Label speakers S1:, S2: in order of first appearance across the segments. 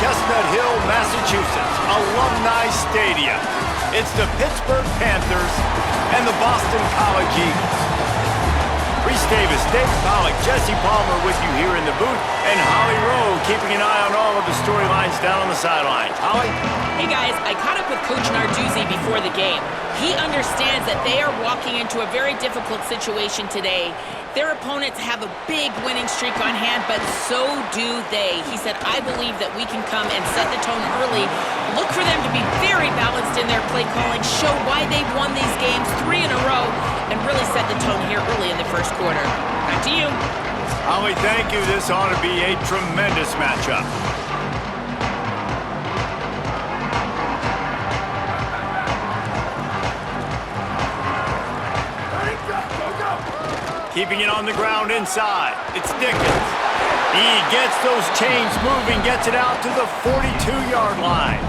S1: Chestnut Hill, Massachusetts, Alumni Stadium. It's the Pittsburgh Panthers and the Boston College Eagles. Reese Davis, Dave Pollock, Jesse Palmer with you here in the booth, and Holly Rowe keeping an eye on all of the storylines down on the sidelines. Holly?
S2: Hey guys, I caught up with Coach Narduzzi before the game. He understands that they are walking into a very difficult situation today. Their opponents have a big winning streak on hand, but so do they. He said, I believe that we can come and set the tone early. Look for them to be very balanced in their play calling, show why they've won these games 3 in a row, and really set the tone here early in the first quarter. Back to you.
S1: Holly, thank you. This ought to be a tremendous matchup. Keeping it on the ground inside. It's Dickens. He gets those chains moving, gets it out to the 42-yard line.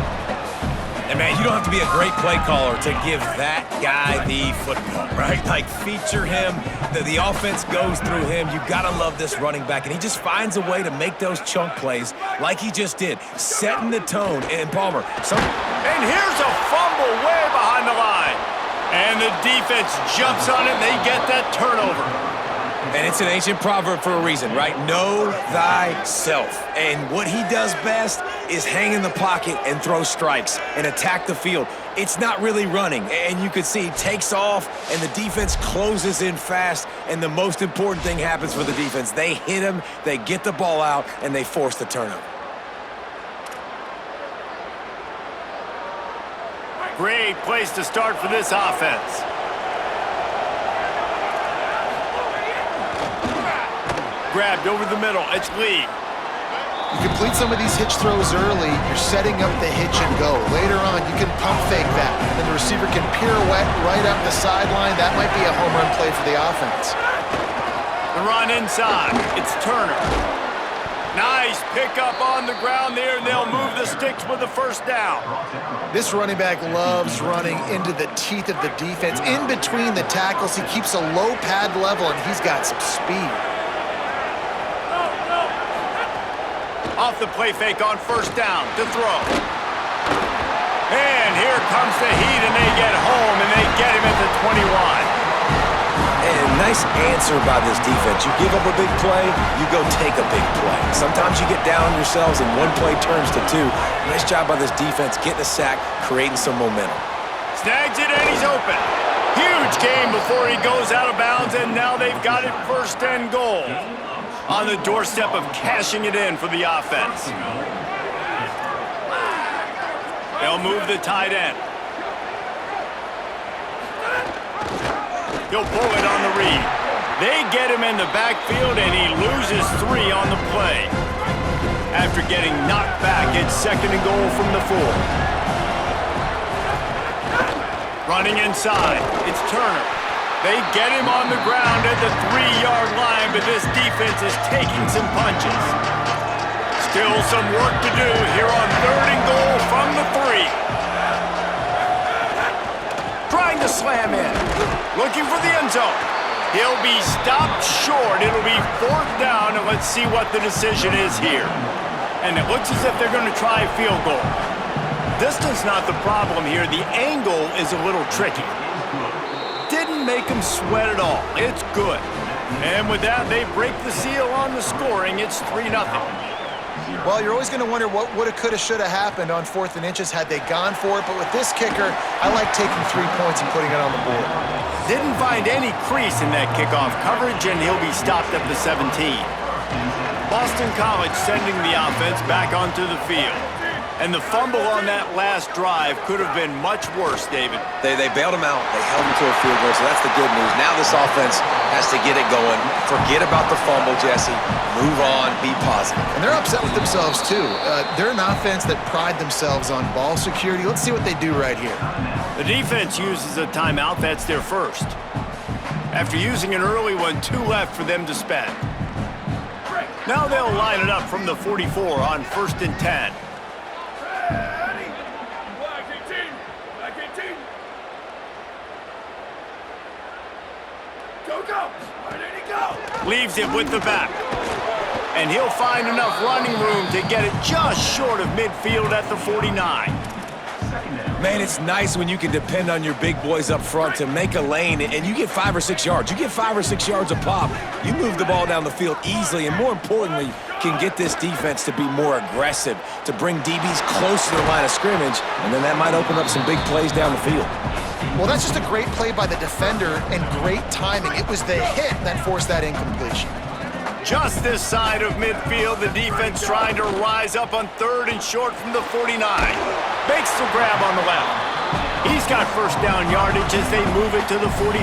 S3: And, man, you don't have to be a great play caller to give that guy the football, right? Like, feature him. The offense goes through him. You got to love this running back. And he just finds a way to make those chunk plays like he just did, setting the tone. And, Palmer,
S1: And here's a fumble way behind the line. And the defense jumps on it, and they get that turnover.
S3: And it's an ancient proverb for a reason, right? Know thyself. And what he does best is hang in the pocket and throw strikes and attack the field. It's not really running. And you can see he takes off, and the defense closes in fast. And the most important thing happens for the defense. They hit him, they get the ball out, and they force the turnover.
S1: Great place to start for this offense. Grabbed over the middle. It's Lee.
S4: You complete some of these hitch throws early, you're setting up the hitch and go. Later on, you can pump fake that, and then the receiver can pirouette right up the sideline. That might be a home run play for the offense.
S1: The run inside. It's Turner. Nice pickup on the ground there, and they'll move the sticks with the first down.
S4: This running back loves running into the teeth of the defense. In between the tackles, he keeps a low pad level, and he's got some speed.
S1: Off the play fake on first down to throw. And here comes the heat, and they get home, and they get him at the 21.
S3: And nice answer by this defense. You give up a big play, you go take a big play. Sometimes you get down on yourselves and one play turns to 2. Nice job by this defense getting a sack, creating some momentum.
S1: Snags it, and he's open. Huge game before he goes out of bounds, and now they've got it first and goal. On the doorstep of cashing it in for the offense. They'll move the tight end. He'll pull it on the read. They get him in the backfield, and he loses 3 on the play. After getting knocked back, it's second and goal from the 4. Running inside, it's Turner. They get him on the ground at the 3-yard line, but this defense is taking some punches. Still some work to do here on third and goal from the 3. Trying to slam in. Looking for the end zone. He'll be stopped short. It'll be 4th down, and let's see what the decision is here. And it looks as if they're going to try a field goal. Distance not the problem here. The angle is a little tricky. Didn't make him sweat at all. It's good. And with that, they break the seal on the scoring. It's 3-0.
S4: Well, you're always going to wonder what woulda, coulda, shoulda happened on 4th and inches had they gone for it. But with this kicker, I like taking 3 points and putting it on the board.
S1: Didn't find any crease in that kickoff coverage, and he'll be stopped at the 17. Boston College sending the offense back onto the field. And the fumble on that last drive could have been much worse, David.
S3: They bailed him out. They held him to a field goal, so that's the good news. Now this offense has to get it going. Forget about the fumble, Jesse. Move on. Be positive.
S4: And they're upset with themselves, too. They're an offense that pride themselves on ball security. Let's see what they do right here.
S1: The defense uses a timeout. That's their first. After using an early one, 2 left for them to spend. Now they'll line it up from the 44 on 1st and 10. Leaves it with the back. and he'll find enough running room to get it just short of midfield at the 49.
S3: Man, it's nice when you can depend on your big boys up front to make a lane, and you get 5 or 6 yards. You get 5 or 6 yards a pop. You move the ball down the field easily, and more importantly, can get this defense to be more aggressive, to bring DBs close to the line of scrimmage, and then that might open up some big plays down the field.
S4: Well, that's just a great play by the defender and great timing. It was the hit that forced that incompletion.
S1: Just this side of midfield, the defense trying to rise up on 3rd and short from the 49. Makes the grab on the left. He's got first down yardage as they move it to the 44.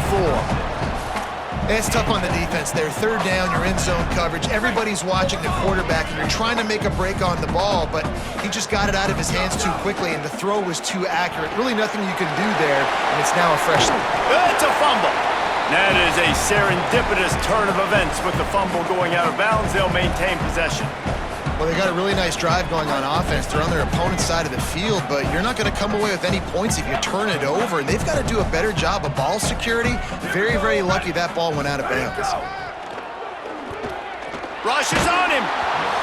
S4: It's tough on the defense there. 3rd down, you're in zone coverage. Everybody's watching the quarterback, and you're trying to make a break on the ball, but he just got it out of his hands too quickly, and the throw was too accurate. Really nothing you can do there, and it's now a fresh...
S1: It's a fumble. That is a serendipitous turn of events with the fumble going out of bounds. They'll maintain possession.
S4: Well, they got a really nice drive going on offense. They're on their opponent's side of the field, but you're not going to come away with any points if you turn it over. And they've got to do a better job of ball security. Very, very lucky that ball went out of bounds.
S1: Rush is on him.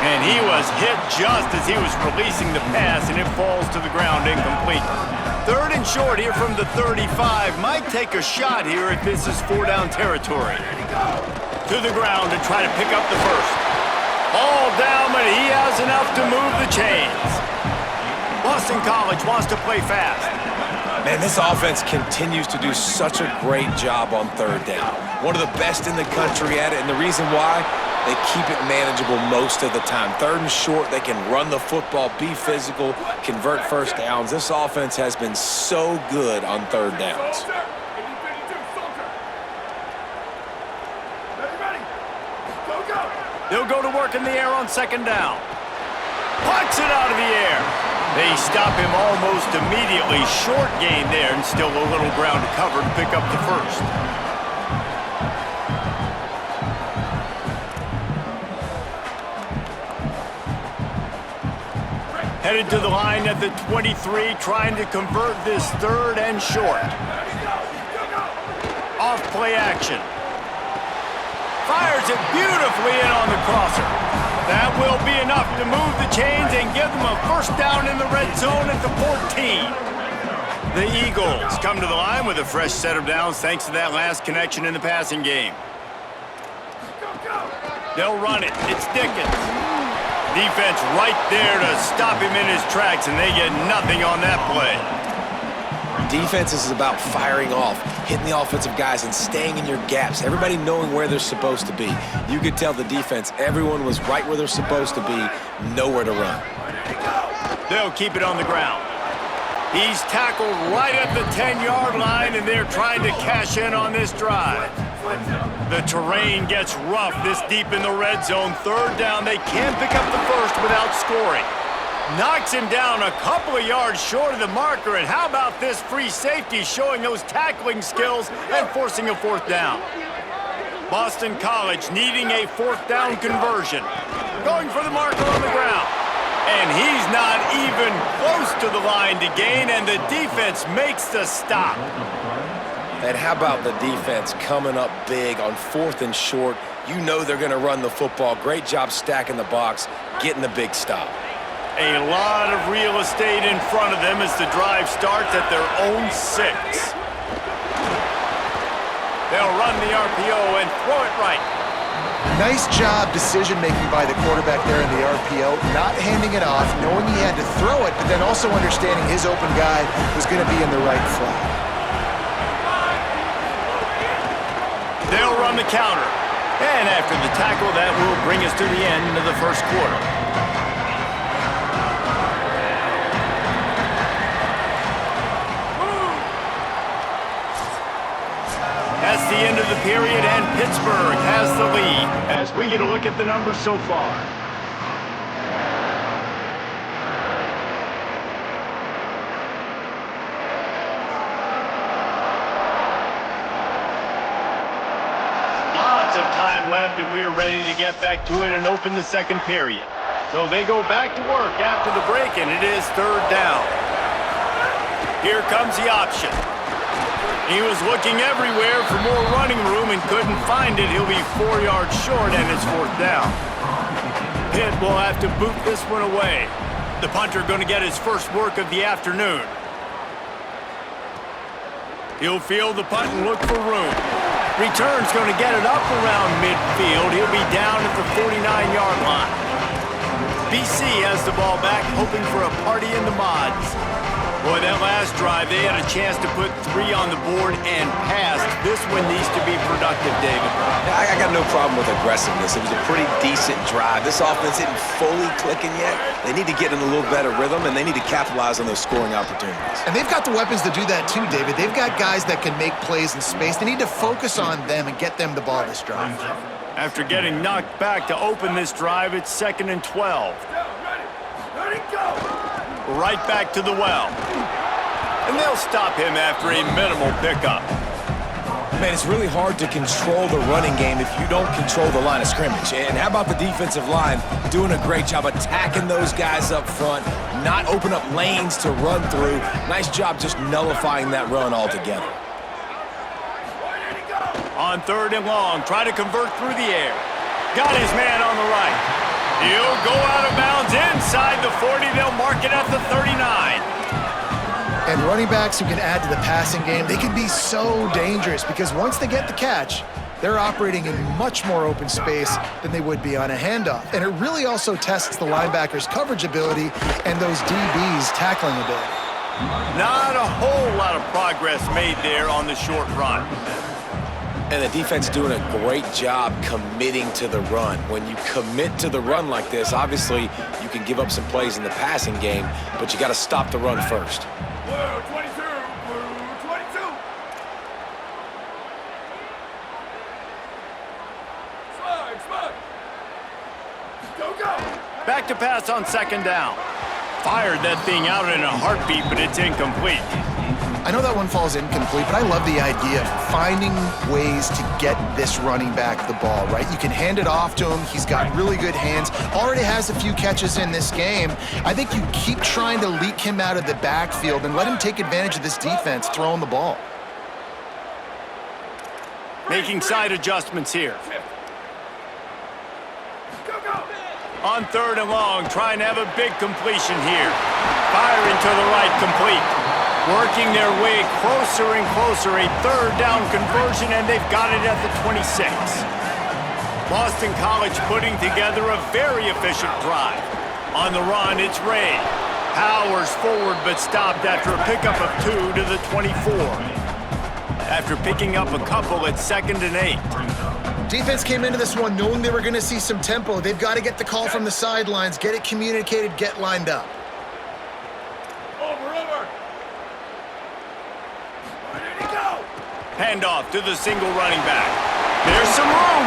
S1: And he was hit just as he was releasing the pass, and it falls to the ground incomplete. 3rd and short here from the 35. Might take a shot here if this is 4-down territory. To the ground to try to pick up the first. All down, but he has enough to move the chains. Boston College wants to play fast.
S3: Man, this offense continues to do such a great job on 3rd down. One of the best in the country at it, and the reason why, they keep it manageable most of the time. 3rd and short, they can run the football, be physical, convert first downs. This offense has been so good on 3rd downs.
S1: They'll go to work in the air on 2nd down. Puts it out of the air. They stop him almost immediately. Short gain there, and still a little ground to cover to pick up the first. Headed to the line at the 23, trying to convert this 3rd and short. Off play action. Fires it beautifully in on the crosser. That will be enough to move the chains and give them a first down in the red zone at the 14. The Eagles come to the line with a fresh set of downs thanks to that last connection in the passing game. They'll run it. It's Dickens. Defense right there to stop him in his tracks, and they get nothing on that play.
S3: Defense is about firing off, hitting the offensive guys, and staying in your gaps. Everybody knowing where they're supposed to be. You could tell the defense, everyone was right where they're supposed to be, nowhere to run.
S1: They'll keep it on the ground. He's tackled right at the 10-yard line, and they're trying to cash in on this drive. The terrain gets rough this deep in the red zone. 3rd down, they can't pick up the first without scoring. Knocks him down a couple of yards short of the marker, and how about this free safety showing those tackling skills and forcing a 4th down. Boston College needing a 4th down conversion. Going for the marker on the ground. And he's not even close to the line to gain, and the defense makes the stop.
S3: And how about the defense coming up big on 4th and short? You know they're going to run the football. Great job stacking the box, getting the big stop.
S1: A lot of real estate in front of them as the drive starts at their own 6. They'll run the RPO and throw it right.
S4: Nice job decision-making by the quarterback there in the RPO, not handing it off, knowing he had to throw it, but then also understanding his open guy was going to be in the right flat.
S1: They'll run the counter. And after the tackle, that will bring us to the end of the first quarter. That's the end of the period, and Pittsburgh has the lead as we get a look at the numbers so far. Lots of time left, and we're ready to get back to it and open the second period. So they go back to work after the break, and it is 3rd down. Here comes the option. He was looking everywhere for more running room and couldn't find it. He'll be 4 yards short, and it's 4th down. Pitt will have to boot this one away. The punter going to get his first work of the afternoon. He'll field the punt and look for room. Return's going to get it up around midfield. He'll be down at the 49-yard line. BC has the ball back, hoping for a party in the mods. Boy, that last drive, they had a chance to put 3 on the board and passed. This one needs to be productive, David.
S3: I got no problem with aggressiveness. It was a pretty decent drive. This offense isn't fully clicking yet. They need to get in a little better rhythm, and they need to capitalize on those scoring opportunities.
S4: And they've got the weapons to do that too, David. They've got guys that can make plays in space. They need to focus on them and get them the ball this drive.
S1: After getting knocked back to open this drive, it's 2nd and 12. Right back to the well. And they'll stop him after a minimal pickup.
S3: Man, it's really hard to control the running game if you don't control the line of scrimmage. And how about the defensive line doing a great job attacking those guys up front, not open up lanes to run through. Nice job just nullifying that run altogether.
S1: On 3rd and long, try to convert through the air. Got his man on the right. He'll go out of bounds inside the 40. They'll mark it at the 39.
S4: And running backs who can add to the passing game, they can be so dangerous because once they get the catch, they're operating in much more open space than they would be on a handoff. And it really also tests the linebackers' coverage ability and those DBs' tackling ability.
S1: Not a whole lot of progress made there on the short run.
S3: And the defense doing a great job committing to the run. When you commit to the run like this, obviously you can give up some plays in the passing game, but you got to stop the run first.
S5: Blue 22, blue 22. Slide. Go.
S1: Back to pass on 2nd down. Fired that thing out in a heartbeat, but it's incomplete.
S4: I know that one falls incomplete, but I love the idea of finding ways to get this running back the ball, right? You can hand it off to him. He's got really good hands. Already has a few catches in this game. I think you keep trying to leak him out of the backfield and let him take advantage of this defense throwing the ball.
S1: Making side adjustments here.
S5: Go.
S1: On 3rd and long, trying to have a big completion here. Firing to the right, complete. Working their way closer and closer, a 3rd down conversion, and they've got it at the 26. Boston College putting together a very efficient drive. On the run, it's Ray. Powers forward, but stopped after a pickup of 2 to the 24. After picking up a couple, it's 2nd and 8.
S4: Defense came into this one knowing they were going to see some tempo. They've got to get the call from the sidelines, get it communicated, get lined up.
S5: Over.
S1: Handoff to the single running back. There's some room.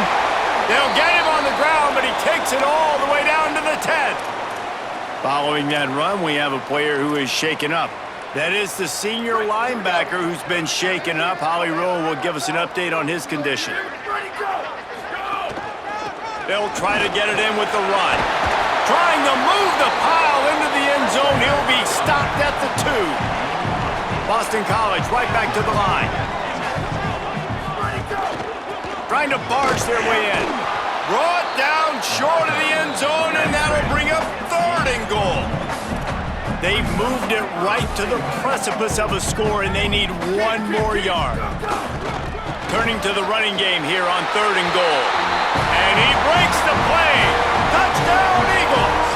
S1: They'll get him on the ground, but he takes it all the way down to the 10. Following that run, we have a player who is shaken up. That is the senior linebacker who's been shaken up. Holly Rowe will give us an update on his condition.
S5: Ready, go.
S1: They'll try to get it in with the run. Trying to move the pile into the end zone. He'll be stopped at the 2. Boston College right back to the line. Trying to barge their way in. Brought down short of the end zone, and that'll bring up 3rd and goal. They've moved it right to the precipice of a score, and they need 1 more yard. Turning to the running game here on 3rd and goal. And he breaks the play. Touchdown, Eagles!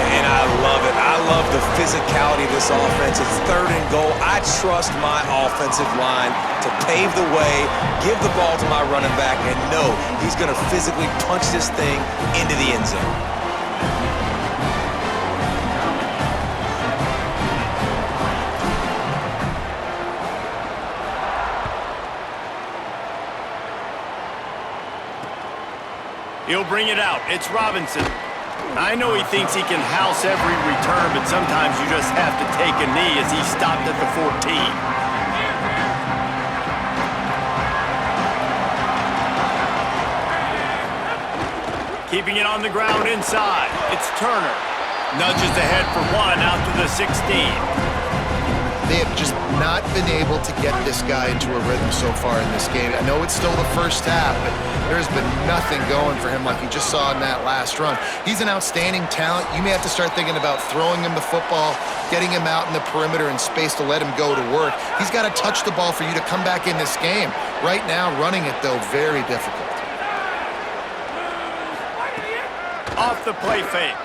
S3: And I love it. I love the physicality of this offense. It's 3rd and goal. I trust my offensive line to pave the way, give the ball to my running back, and know he's going to physically punch this thing into the end zone.
S1: He'll bring it out. It's Robinson. I know he thinks he can house every return, but sometimes you just have to take a knee as he stopped at the 14. Keeping it on the ground inside. It's Turner. Nudges ahead for 1 out to the 16.
S4: They have just not been able to get this guy into a rhythm so far in this game. I know it's still the first half, but there's been nothing going for him like you just saw in that last run. He's an outstanding talent. You may have to start thinking about throwing him the football, getting him out in the perimeter in space to let him go to work. He's got to touch the ball for you to come back in this game. Right now, running it, though, very difficult.
S1: Off the play fake.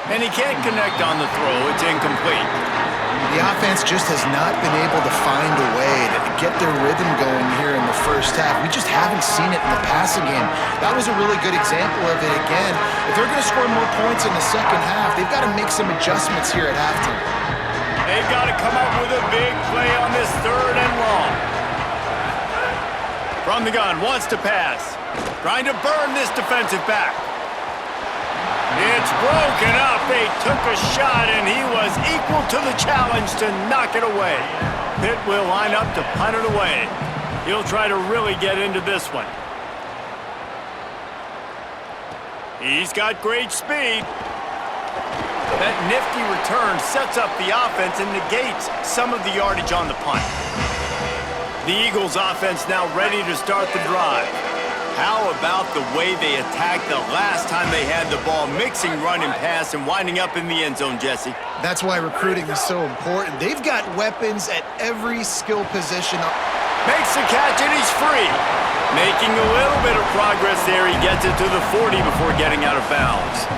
S1: And he can't connect on the throw. It's incomplete.
S4: The offense just has not been able to find a way to get their rhythm going here in the first half. We just haven't seen it in the passing game. That was a really good example of it again. If they're going to score more points in the second half, they've got to make some adjustments here at halftime.
S1: They've got to come up with a big play on this 3rd and long. From the gun, wants to pass. Trying to burn this defensive back. It's broken up. They took a shot, and he was equal to the challenge to knock it away. Pitt will line up to punt it away. He'll try to really get into this one. He's got great speed. That nifty return sets up the offense and negates some of the yardage on the punt. The Eagles' offense now ready to start the drive. How about the way they attacked the last time they had the ball, mixing run and pass and winding up in the end zone, Jesse?
S4: That's why recruiting is so important. They've got weapons at every skill position.
S1: Makes the catch and he's free. Making a little bit of progress there. He gets it to the 40 before getting out of bounds.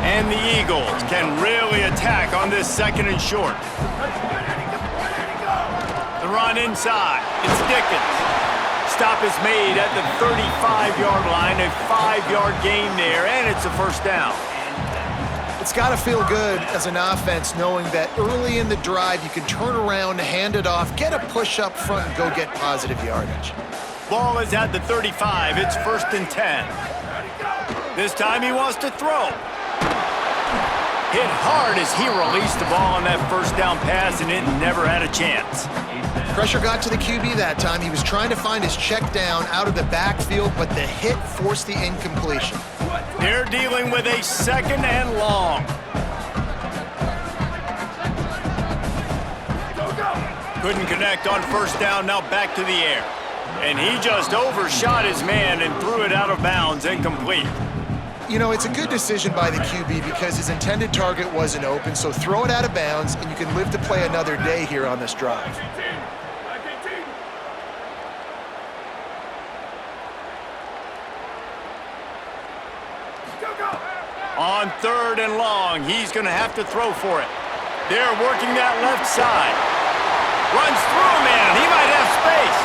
S1: And the Eagles can really attack on this 2nd and short. The run inside. It's Dickens. Stop is made at the 35-yard line, a 5-yard gain there, and it's a first down.
S4: It's got to feel good as an offense knowing that early in the drive you can turn around, hand it off, get a push up front, and go get positive yardage.
S1: Ball is at the 35. It's 1st and 10. This time he wants to throw. Hit hard as he released the ball on that first down pass, and it never had a chance.
S4: Pressure got to the QB that time. He was trying to find his check down out of the backfield, but the hit forced the incompletion.
S1: They're dealing with a 2nd and long. Couldn't connect on first down, now back to the air. And he just overshot his man and threw it out of bounds, incomplete.
S4: You know, it's a good decision by the QB because his intended target wasn't open, so throw it out of bounds, and you can live to play another day here on this drive.
S1: On 3rd and long, he's going to have to throw for it. They're working that left side. Runs through a man. He might have space.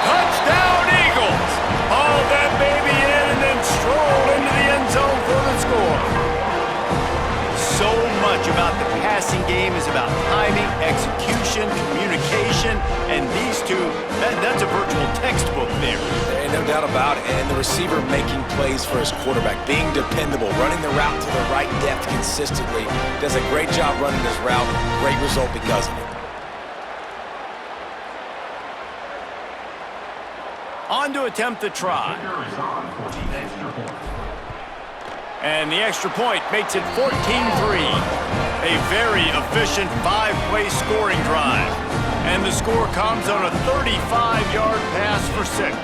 S1: Touchdown, Eagles. Haul that baby in and then stroll into the end zone for the score. So much about the passing game is about timing, execution, communication, and these two, that's a virtual textbook there.
S3: Ain't no doubt about it. And the receiver making plays for his quarterback, being dependable, running the route to the right depth consistently. Does a great job running this route. Great result because of it.
S1: On to attempt the try. And the extra point makes it 14-3. A very efficient 5-play scoring drive. And the score comes on a 35-yard pass for 6.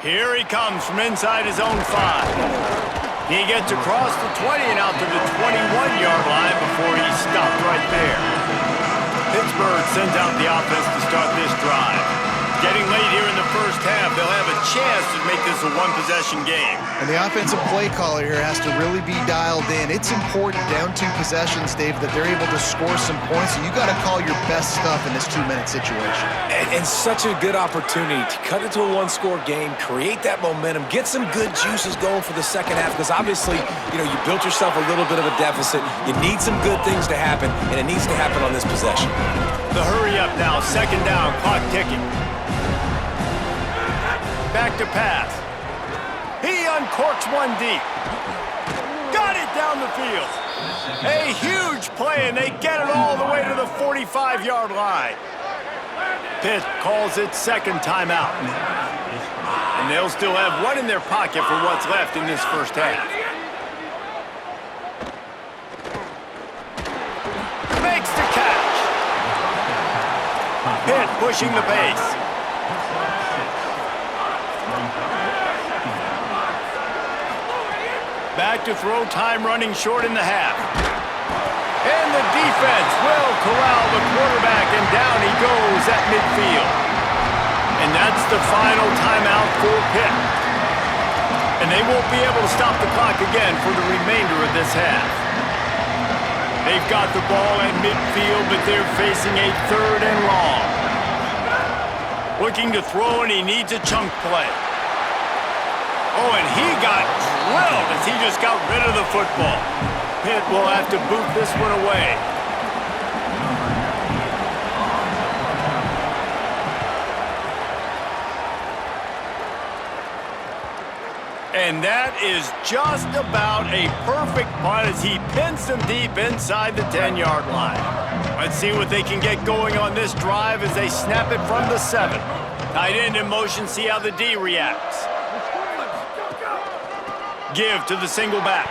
S1: Here he comes from inside his own 5. He gets across the 20 and out to the 21-yard line before he stopped right there. Pittsburgh sends out the offense to start this drive. Getting late here in the first half, they'll have a chance to make this a one-possession game.
S4: And the offensive play caller here has to really be dialed in. It's important down 2 possessions, Dave, that they're able to score some points. So you got to call your best stuff in this 2-minute situation.
S3: And such a good opportunity to cut into a 1-score game, create that momentum, get some good juices going for the second half, because obviously, you built yourself a little bit of a deficit. You need some good things to happen, and it needs to happen on this possession.
S1: The hurry up now, 2nd down, clock ticking. Back to pass. He uncorks one deep. Got it down the field. A huge play, and they get it all the way to the 45-yard line. Pitt calls it second timeout. And they'll still have one in their pocket for what's left in this first half. Makes the catch. Pitt pushing the pace. Back to throw, time running short in the half. And the defense will corral the quarterback, and down he goes at midfield. And that's the final timeout for Pitt. And they won't be able to stop the clock again for the remainder of this half. They've got the ball at midfield, but they're facing a third and long. Looking to throw, and he needs a chunk play. Oh, and he got drilled as he just got rid of the football. Pitt will have to boot this one away. And that is just about a perfect punt as he pins them deep inside the 10-yard line. Let's see what they can get going on this drive as they snap it from the 7. Tight end in motion, see how the D reacts. Give to the single back.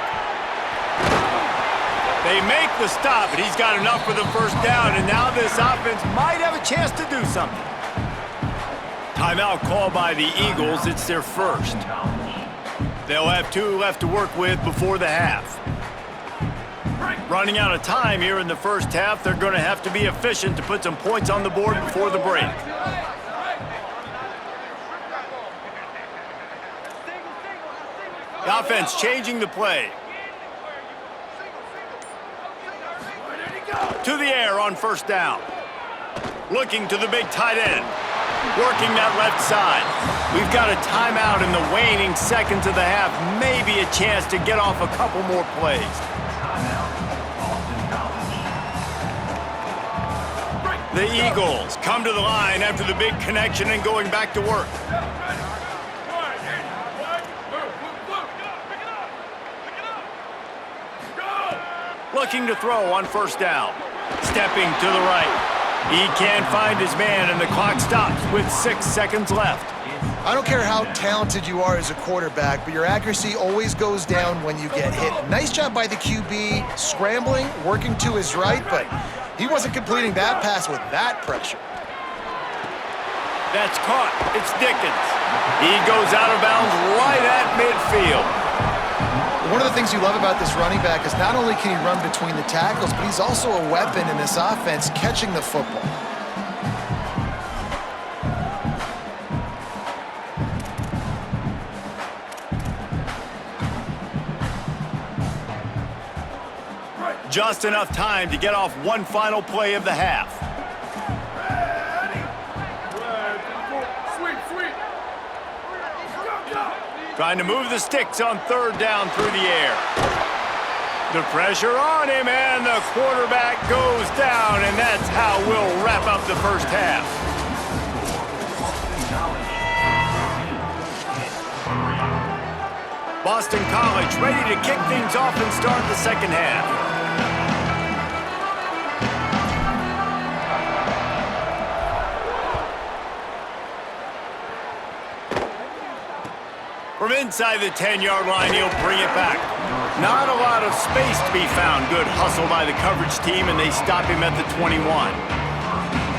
S1: They make the stop, but he's got enough for the first down, and now this offense might have a chance to do something. Timeout called by the Eagles. It's their first. They'll have 2 left to work with before the half. Running out of time here in the first half, they're going to have to be efficient to put some points on the board before the break. The offense changing the play. To the air on first down. Looking to the big tight end. Working that left side. We've got a timeout in the waning seconds of the half. Maybe a chance to get off a couple more plays. The Eagles come to the line after the big connection and going back to work. Looking to throw on first down. Stepping to the right. He can't find his man, and the clock stops with 6 seconds left.
S4: I don't care how talented you are as a quarterback, but your accuracy always goes down when you get hit. Nice job by the QB, scrambling, working to his right, but he wasn't completing that pass with that pressure.
S1: That's caught. It's Dickens. He goes out of bounds right at midfield.
S4: One of the things you love about this running back is not only can he run between the tackles, but he's also a weapon in this offense catching the football.
S1: Just enough time to get off one final play of the half. Trying to move the sticks on third down through the air. The pressure on him, and the quarterback goes down, and that's how we'll wrap up the first half. Boston College ready to kick things off and start the second half. From inside the 10-yard line, he'll bring it back. Not a lot of space to be found. Good hustle by the coverage team, and they stop him at the 21.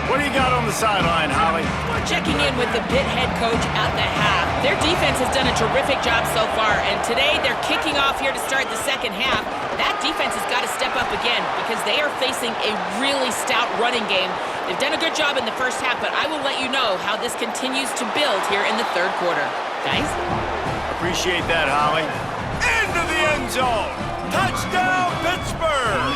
S1: What do you got on the sideline, Holly?
S2: We're checking in with the Pitt head coach at the half. Their defense has done a terrific job so far, and today they're kicking off here to start the second half. That defense has got to step up again because they are facing a really stout running game. They've done a good job in the first half, but I will let you know how this continues to build here in the third quarter. Guys?
S1: Appreciate that, Holly. Into the end zone. Touchdown, Pittsburgh!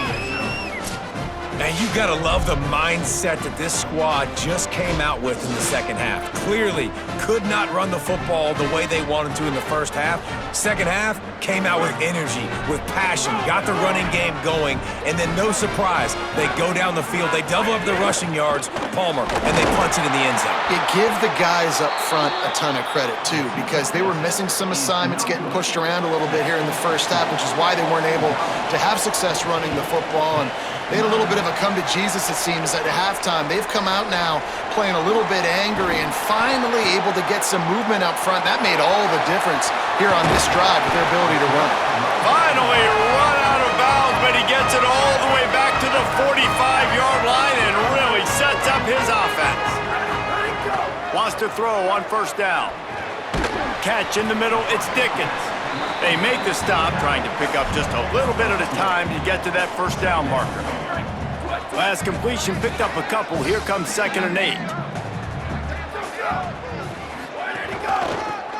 S3: And you gotta love the mindset that this squad just came out with in the second half. Clearly could not run the football the way they wanted to in the first half. Second half came out with energy, with passion, got the running game going, and then no surprise, they go down the field, they double up the rushing yards, Palmer, and they punch it in the end zone.
S4: You give the guys up front a ton of credit, too, because they were missing some assignments, getting pushed around a little bit here in the first half, which is why they weren't able to have success running the football. And they had a little bit of a come to Jesus, it seems, at halftime. They've come out now playing a little bit angry and finally able to get some movement up front. That made all the difference here on this drive with their ability to run.
S1: Finally run out of bounds, but he gets it all the way back to the 45-yard line and really sets up his offense. Wants to throw on first down. Catch in the middle, it's Dickens. They make the stop, trying to pick up just a little bit at a time to get to that first down marker. Last completion picked up a couple. Here comes 2nd and 8.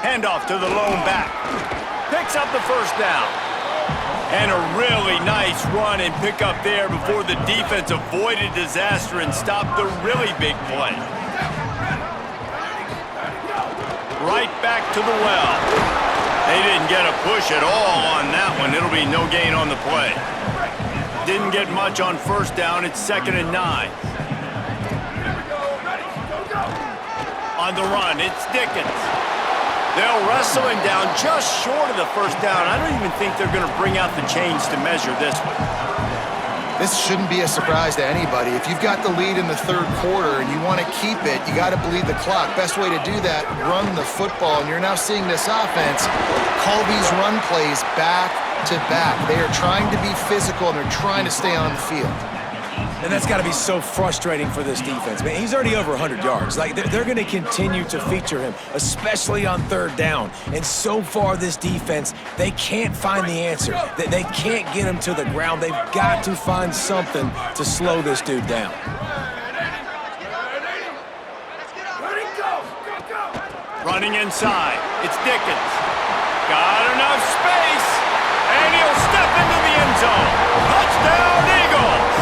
S1: Handoff to the lone back. Picks up the first down. And a really nice run and pick up there before the defense avoided disaster and stopped the really big play. Right back to the well. They didn't get a push at all on that one. It'll be no gain on the play. Didn't get much on first down. It's 2nd and 9. On the run, it's Dickens. They'll wrestle him down just short of the first down. I don't even think they're going to bring out the chains to measure this one.
S4: This shouldn't be a surprise to anybody. If you've got the lead in the third quarter and you want to keep it, you got to bleed the clock. Best way to do that, run the football. And you're now seeing this offense call these run plays back to back. They are trying to be physical and they're trying to stay on the field.
S3: And that's got to be so frustrating for this defense. Man, he's already over 100 yards. Like, they're going to continue to feature him, especially on third down. And so far, this defense, they can't find the answer. They can't get him to the ground. They've got to find something to slow this dude down.
S1: Running inside, it's Dickens. Got enough space, and he'll step into the end zone. Touchdown, Eagles!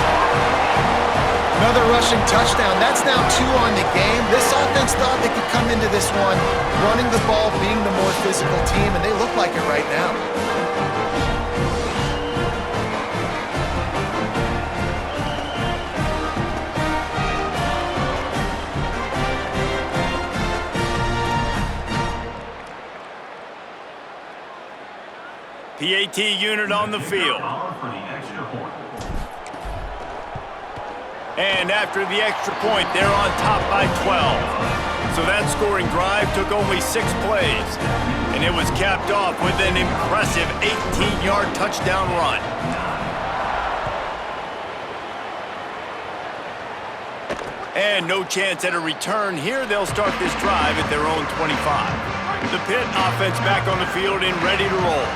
S4: Another rushing touchdown. That's now 2 on the game. This offense thought they could come into this one running the ball, being the more physical team, and they look like it right now.
S1: PAT unit on the field. And after the extra point, they're on top by 12. So that scoring drive took only 6 plays. And it was capped off with an impressive 18-yard touchdown run. And no chance at a return here. They'll start this drive at their own 25. The Pitt offense back on the field and ready to roll.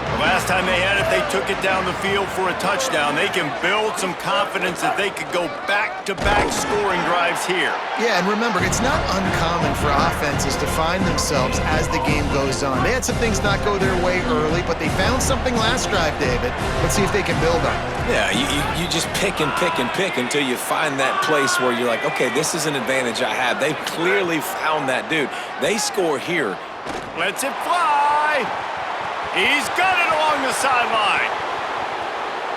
S1: The last time they had it, they took it down the field for a touchdown. They can build some confidence that they could go back-to-back scoring drives here.
S4: Yeah, and remember, it's not uncommon for offenses to find themselves as the game goes on. They had some things not go their way early, but they found something last drive, David. Let's see if they can build on it.
S3: Yeah, you just pick and pick and pick until you find that place where you're like, okay, this is an advantage I have. They've clearly found that dude. They score here.
S1: Lets it fly. He's got it along the sideline.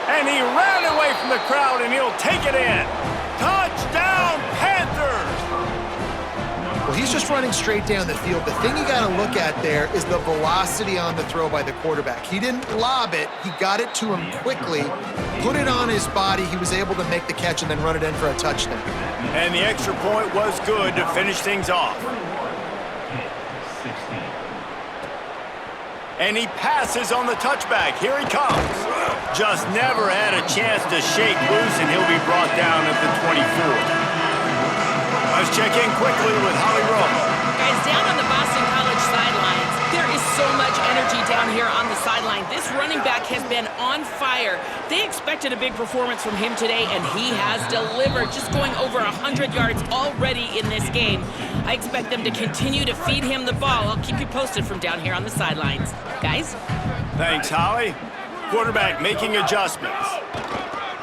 S1: And he ran away from the crowd, and he'll take it in. Touchdown, Panthers!
S4: Well, he's just running straight down the field. The thing you got to look at there is the velocity on the throw by the quarterback. He didn't lob it. He got it to him quickly, put it on his body. He was able to make the catch and then run it in for a touchdown.
S1: And the extra point was good to finish things off. And he passes on the touchback. Here he comes. Just never had a chance to shake loose, and he'll be brought down at the 24. Let's check in quickly with Holly Rowe.
S2: Guys, down on the Boston College sidelines, there is so much energy down here on the sideline. This running back has been on fire. They expected a big performance from him today, and he has delivered, just going over 100 yards already in this game. I expect them to continue to feed him the ball. I'll keep you posted from down here on the sidelines. Guys?
S1: Thanks, Holly. Quarterback making adjustments.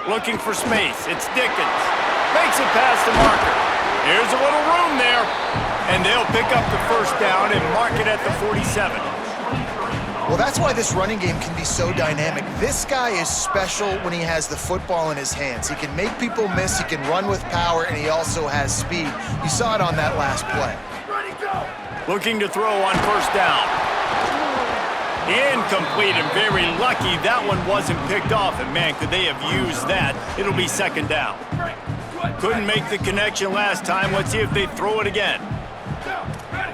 S1: Looking for space. It's Dickens. Makes it past the marker. Here's a little room there. And they'll pick up the first down and mark it at the 47.
S4: Well, that's why this running game can be so dynamic. This guy is special when he has the football in his hands. He can make people miss, he can run with power, and he also has speed. You saw it on that last play.
S5: Ready, go!
S1: Looking to throw on first down. Incomplete, and very lucky that one wasn't picked off. And man, could they have used that? It'll be second down. Couldn't make the connection last time. Let's see if they throw it again.
S5: Down, ready.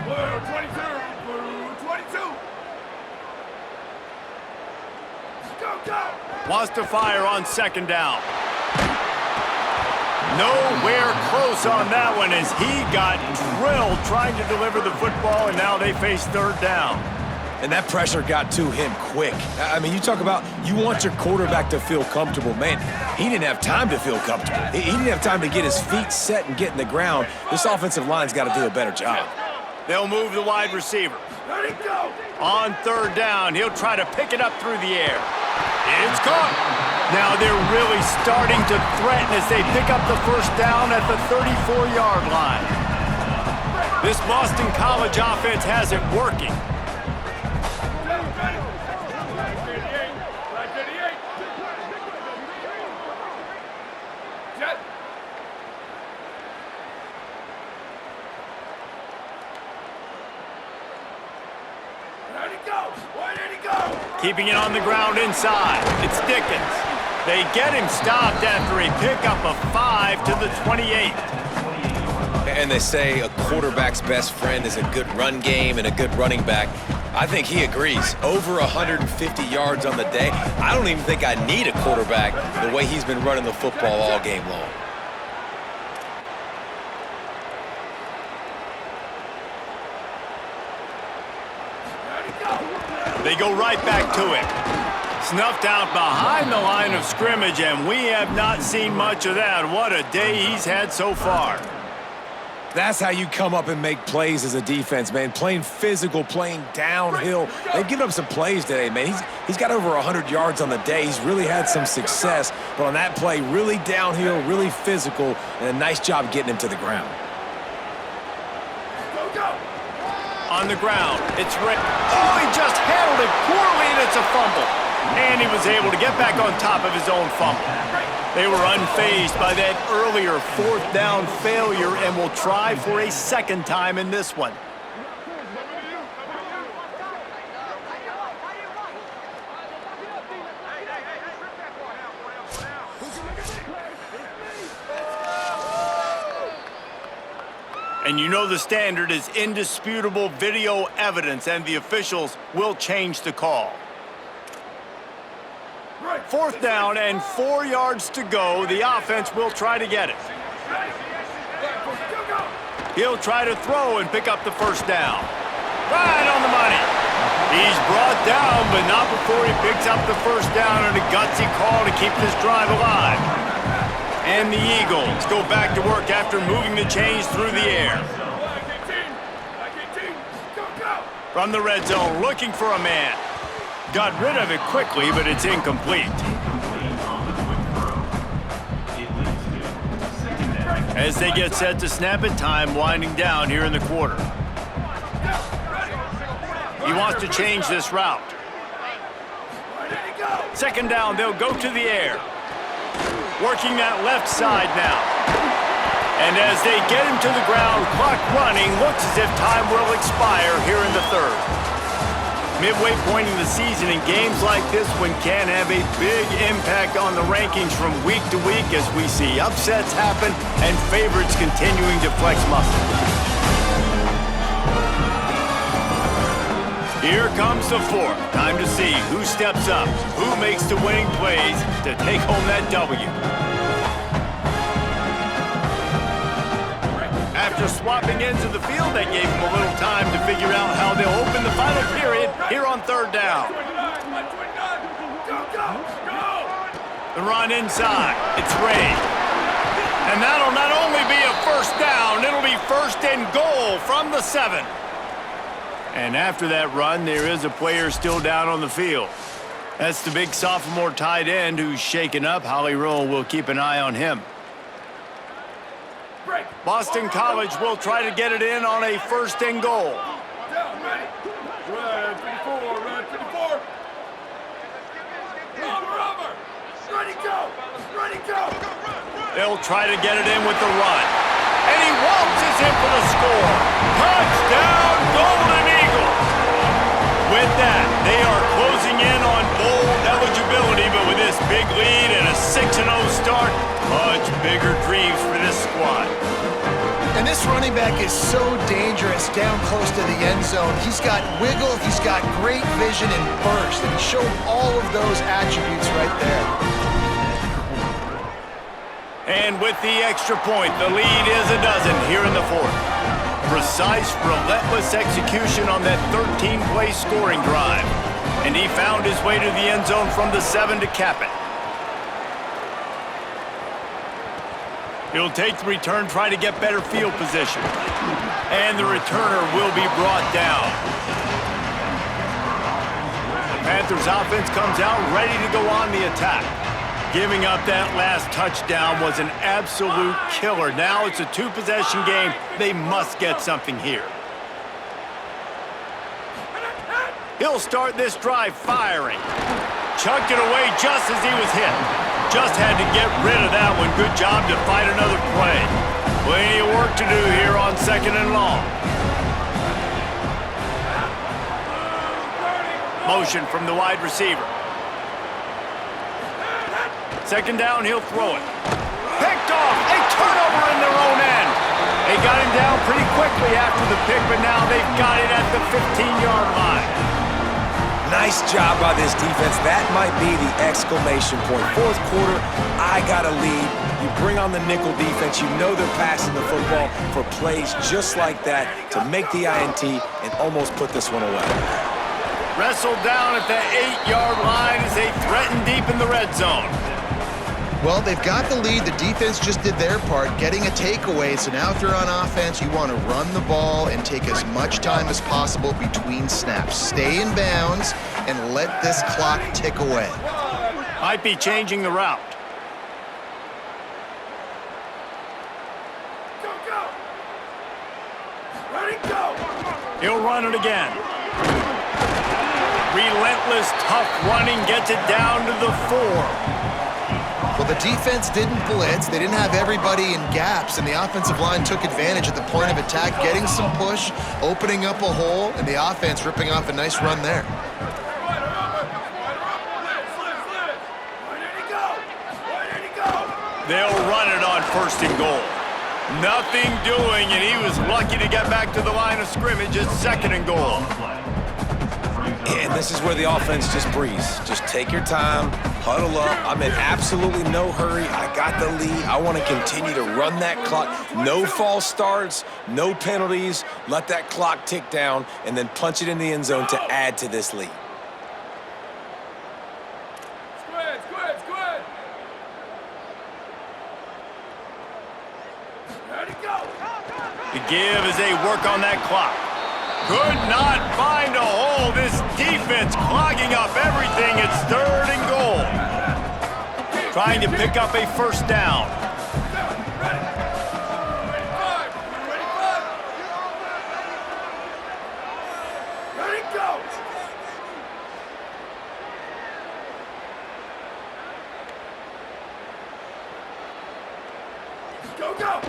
S5: Blue 22, blue 22. Go, go!
S1: Wants to fire on second down. Nowhere close on that one as he got drilled trying to deliver the football, and now they face third down.
S3: And that pressure got to him quick. I mean, you talk about you want your quarterback to feel comfortable. Man, he didn't have time to feel comfortable. He didn't have time to get his feet set and get in the ground. This offensive line's got to do a better job.
S1: They'll move the wide receiver.
S5: Ready, go!
S1: On third down, he'll try to pick it up through the air. It's caught. Now they're really starting to threaten as they pick up the first down at the 34-yard line. This Boston College offense has it working. Keeping it on the ground inside. It's Dickens. They get him stopped after a pickup of 5 to the 28.
S3: And they say a quarterback's best friend is a good run game and a good running back. I think he agrees. Over 150 yards on the day. I don't even think I need a quarterback the way he's been running the football all game long.
S1: They go right back to him. Snuffed out behind the line of scrimmage, and we have not seen much of that. What a day he's had so far.
S3: That's how you come up and make plays as a defense, man. Playing physical, playing downhill. They've given up some plays today, man. He's got over 100 yards on the day. He's really had some success. But on that play, really downhill, really physical, and a nice job getting him to the ground.
S5: Go, go!
S1: On the ground, it's Ray. Oh, he just handled it poorly, and it's a fumble. And he was able to get back on top of his own fumble. They were unfazed by that earlier fourth down failure and will try for a second time in this one. And you know the standard is indisputable video evidence, and the officials will change the call. Fourth down and 4 yards to go. The offense will try to get it. He'll try to throw and pick up the first down. Right on the money. He's brought down, but not before he picks up the first down, and a gutsy call to keep this drive alive. And the Eagles go back to work after moving the chains through the air. From the red zone, looking for a man. Got rid of it quickly, but it's incomplete. As they get set to snap it, time winding down here in the quarter. He wants to change this route. Second down, they'll go to the air. Working that left side now. And as they get him to the ground, clock running, looks as if time will expire here in the third. Midway point in the season, in games like this one can have a big impact on the rankings from week to week as we see upsets happen and favorites continuing to flex muscle. Here comes the fourth. Time to see who steps up, who makes the winning plays to take home that W. After swapping ends of the field, that gave him a little time to figure out how they'll open the final period here on third down. The run inside. It's Ray. And that'll not only be a first down, it'll be first and goal from the 7. And after that run, there is a player still down on the field. That's the big sophomore tight end who's shaken up. Holly Rowe will keep an eye on him. Boston College will try to get it in on a 1st and goal.
S5: Down, ready. Red 54, red 54. Rubber. Ready, go. Ready, go.
S1: They'll try to get it in with the run. And he waltzes in for the score. Touchdown, Golden Eagles. With that, they are closing in on bowl eligibility, but with this big lead and a 6-0 start, much bigger dreams for this squad.
S4: And this running back is so dangerous down close to the end zone. He's got wiggle, he's got great vision and burst, and he showed all of those attributes right there.
S1: And with the extra point, the lead is a dozen here in the 4th. Precise, relentless execution on that 13-play scoring drive. And he found his way to the end zone from the 7 to cap it. He'll take the return, try to get better field position. And the returner will be brought down. The Panthers offense comes out ready to go on the attack. Giving up that last touchdown was an absolute killer. Now it's a 2-possession game. They must get something here. He'll start this drive firing. Chucked it away just as he was hit. Just had to get rid of that one. Good job to fight another play. Plenty of work to do here on 2nd and long. Motion from the wide receiver. 2nd down, he'll throw it. Picked off, a turnover in their own end. They got him down pretty quickly after the pick, but now they've got it at the 15-yard line.
S3: Nice job by this defense. That might be the exclamation point. 4th quarter, I got a lead. You bring on the nickel defense. You know they're passing the football for plays just like that to make the INT and almost put this one away.
S1: Wrestled down at the 8-yard line as they threaten deep in the red zone.
S4: Well, they've got the lead. The defense just did their part, getting a takeaway. So now if they're on offense, you want to run the ball and take as much time as possible between snaps. Stay in bounds and let this clock tick away.
S1: Might be changing the route.
S5: Go, go. Ready, go.
S1: He'll run it again. Relentless, tough running gets it down to the 4.
S4: Well, the defense didn't blitz. They didn't have everybody in gaps, and the offensive line took advantage at the point of attack, getting some push, opening up a hole, and the offense ripping off a nice run there.
S1: They'll run it on 1st and goal. Nothing doing, and he was lucky to get back to the line of scrimmage at 2nd and goal.
S3: And this is where the offense just breathes. Just take your time, huddle up. I'm in absolutely no hurry. I got the lead. I want to continue to run that clock. No false starts, no penalties. Let that clock tick down and then punch it in the end zone to add to this lead.
S5: Squid. Ready, go.
S1: The give as they work on that clock. Could not find a hole. This defense clogging up everything. It's 3rd and goal. Trying to pick up a 1st down.
S5: Ready, go. Go, go.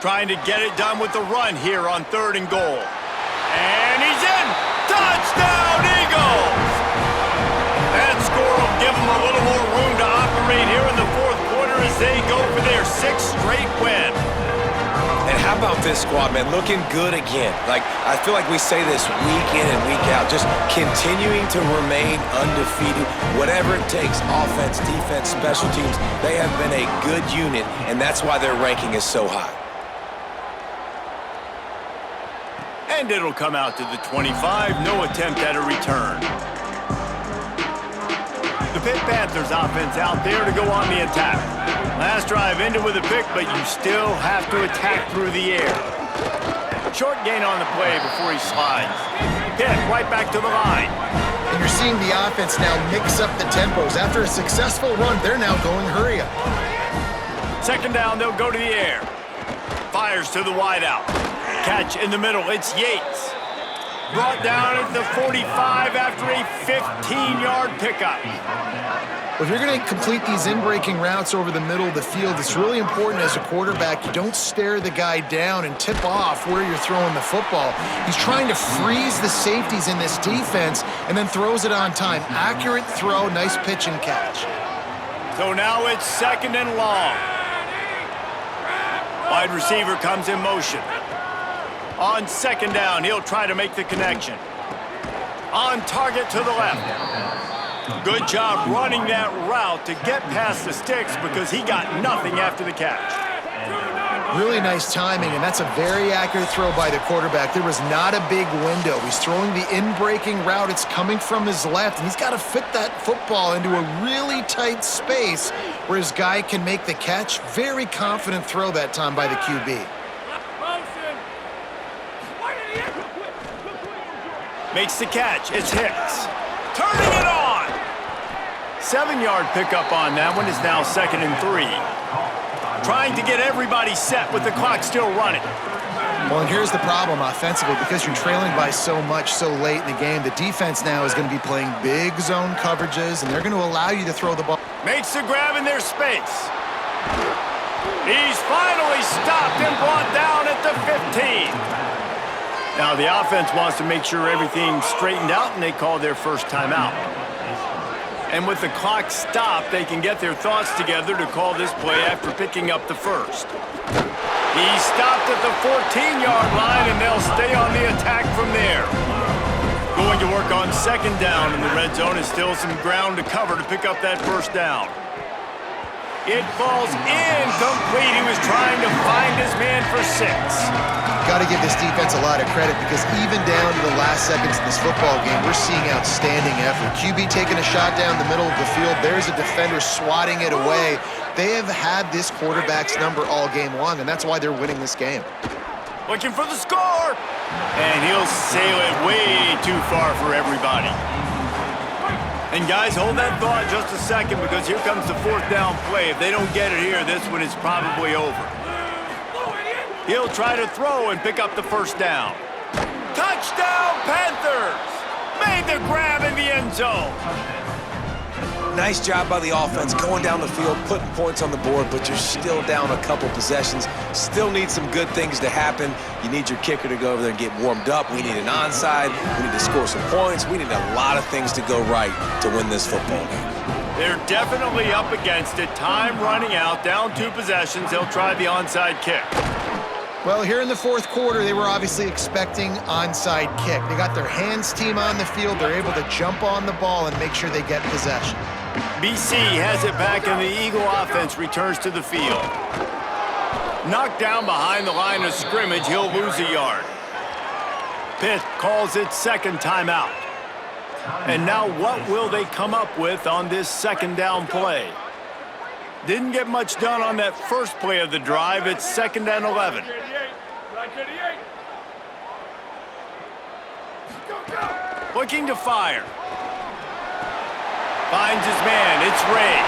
S1: Trying to get it done with the run here on 3rd and goal. And he's in! Touchdown, Eagles! That score will give them a little more room to operate here in the 4th quarter as they go for their 6th straight win.
S3: And how about this squad, man? Looking good again. Like, I feel like we say this week in and week out, just continuing to remain undefeated, whatever it takes, offense, defense, special teams. They have been a good unit, and that's why their ranking is so high.
S1: And it'll come out to the 25. No attempt at a return. The Pitt Panthers offense out there to go on the attack. Last drive ended with a pick, but you still have to attack through the air. Short gain on the play before he slides. Pitt right back to the line.
S4: And you're seeing the offense now mix up the tempos. After a successful run, they're now going hurry up.
S1: Second down, they'll go to the air. Fires to the wideout. Catch in the middle, it's Yates. Brought down at the 45 after a 15-yard pickup.
S4: Well, if you're going to complete these in-breaking routes over the middle of the field, it's really important as a quarterback you don't stare the guy down and tip off where you're throwing the football. He's trying to freeze the safeties in this defense and then throws it on time. Accurate throw, nice pitch and catch.
S1: So now it's second and long. Wide receiver comes in motion. On second down, he'll try to make the connection. On target to the left. Good job running that route to get past the sticks because he got nothing after the catch.
S4: Really nice timing, and that's a very accurate throw by the quarterback. There was not a big window. He's throwing the in-breaking route. It's coming from his left, and he's got to fit that football into a really tight space where his guy can make the catch. Very confident throw that time by the QB.
S1: Makes the catch. It's Hicks. Turning it on! 7-yard pickup on that one is now 2nd and 3. Trying to get everybody set with the clock still running.
S4: Well, and here's the problem offensively. Because you're trailing by so much so late in the game, the defense now is going to be playing big zone coverages, and they're going to allow you to throw the ball.
S1: Makes the grab in their space. He's finally stopped and brought down at the 15. Now the offense wants to make sure everything's straightened out, and they call their first timeout. And with the clock stopped, they can get their thoughts together to call this play after picking up the first. He stopped at the 14-yard line, and they'll stay on the attack from there. Going to work on second down in the red zone is still some ground to cover to pick up that first down. It falls incomplete. He was trying to find his man for 6.
S4: Got to give this defense a lot of credit because even down to the last seconds in this football game, we're seeing outstanding effort. QB taking a shot down the middle of the field. There's a defender swatting it away. They have had this quarterback's number all game long, and that's why they're winning this game.
S1: Looking for the score. And he'll sail it way too far for everybody. And guys, hold that thought just a second because here comes the fourth down play. If they don't get it here, this one is probably over. He'll try to throw and pick up the first down. Touchdown, Panthers! Made the grab in the end zone.
S3: Nice job by the offense going down the field, putting points on the board, but you're still down a couple possessions. Still need some good things to happen. You need your kicker to go over there and get warmed up. We need an onside. We need to score some points. We need a lot of things to go right to win this football game.
S1: They're definitely up against it. Time running out, down 2 possessions. They'll try the onside kick.
S4: Well, here in the fourth quarter, they were obviously expecting onside kick. They got their hands team on the field. They're able to jump on the ball and make sure they get possession.
S1: BC has it back, and the Eagle offense returns to the field. Knocked down behind the line of scrimmage, he'll lose a yard. Pitt calls it second timeout. And now what will they come up with on this second down play? Didn't get much done on that first play of the drive. It's 2nd and 11. Looking to fire. Finds his man. It's Ray.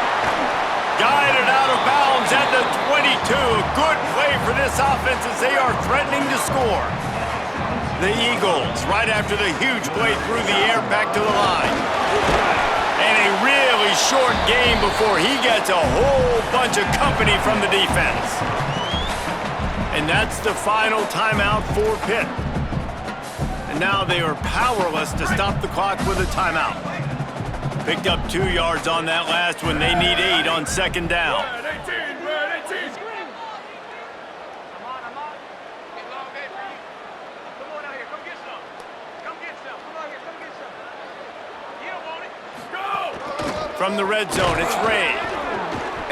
S1: Guided out of bounds at the 22. A good play for this offense as they are threatening to score. The Eagles, right after the huge play through the air, back to the line. And a really short game before he gets a whole bunch of company from the defense. And that's the final timeout for Pitt. And now they are powerless to stop the clock with a timeout. Picked up 2 yards on that last one. They need 8 on second down. From the red zone, it's Ray.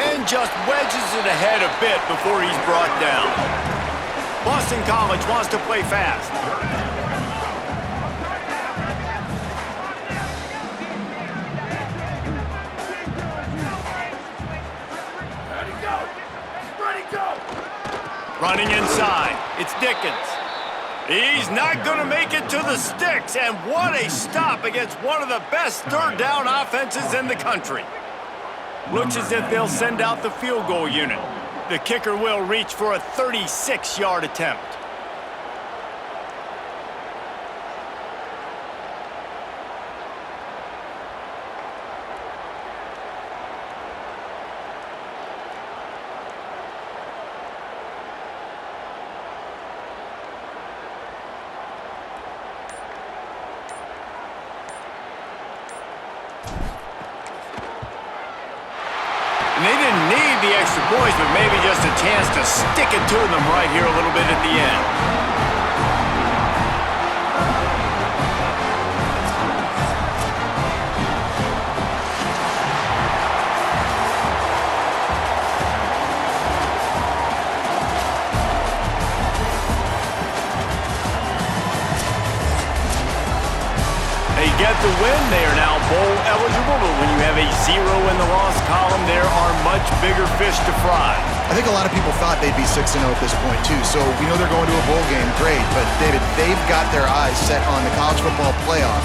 S1: And just wedges it ahead a bit before he's brought down. Boston College wants to play fast. Running inside, it's Dickens. He's not going to make it to the sticks, and what a stop against one of the best third down offenses in the country. Looks as if they'll send out the field goal unit. The kicker will reach for a 36-yard attempt. And they didn't need the extra points, but maybe just a chance to stick it to them right here a little bit at the end. They get the win. They are now bowl eligible, but when you have a 0 in the loss column, there are much bigger fish to fry.
S4: I think a lot of people thought they'd be 6-0 at this point, too. So we know they're going to a bowl game. Great. But, David, they've got their eyes set on the college football playoff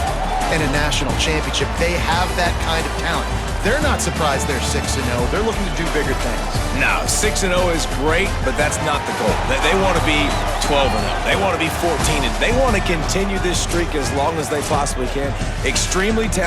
S4: and a national championship. They have that kind of talent. They're not surprised they're 6-0. They're looking to do bigger things.
S3: No, 6-0 is great, but that's not the goal. They want to be 12-0. They want to be 14-0. They want to continue this streak as long as they possibly can. Extremely talented.